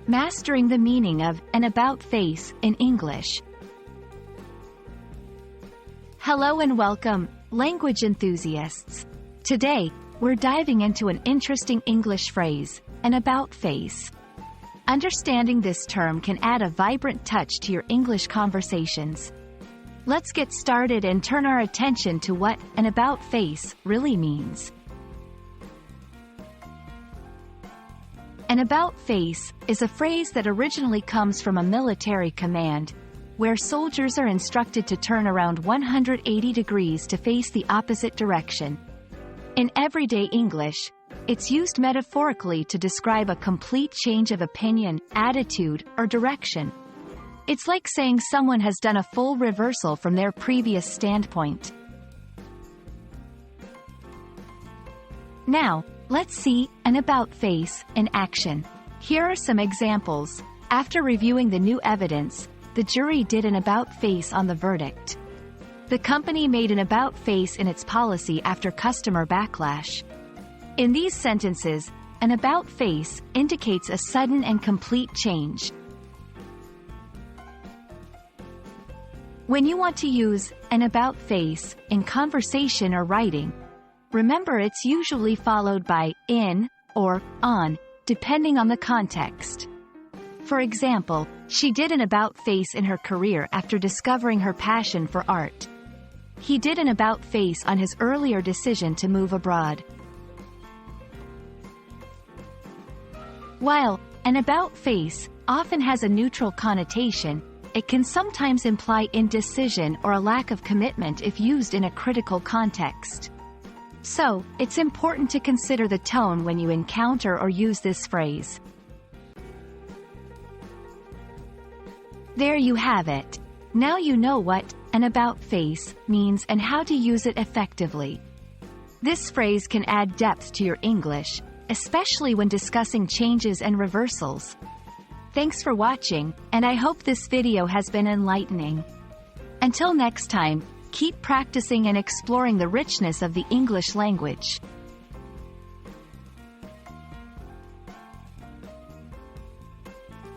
Mastering the meaning of an about face in English. Hello and welcome, language enthusiasts. Today, we're diving into an interesting English phrase, an about face. Understanding this term can add a vibrant touch to your English conversations. Let's get started and turn our attention to what an about face really means. An about face is a phrase that originally comes from a military command, where soldiers are instructed to turn around 180 degrees to face the opposite direction. In everyday English, it's used metaphorically to describe a complete change of opinion, attitude, or direction. It's like saying someone has done a full reversal from their previous standpoint. Now, let's see an about face in action. Here are some examples. After reviewing the new evidence, the jury did an about face on the verdict. The company made an about face in its policy after customer backlash. In these sentences, an about face indicates a sudden and complete change. When you want to use an about face in conversation or writing, remember it's usually followed by in or on, depending on the context. For example, she did an about face in her career after discovering her passion for art. He did an about face on his earlier decision to move abroad. While an about face often has a neutral connotation, it can sometimes imply indecision or a lack of commitment if used in a critical context. So, it's important to consider the tone when you encounter or use this phrase. There you have it. Now you know what an about face means and how to use it effectively. This phrase can add depth to your English, especially when discussing changes and reversals. Thanks for watching, and I hope this video has been enlightening. Until next time, keep practicing and exploring the richness of the English language.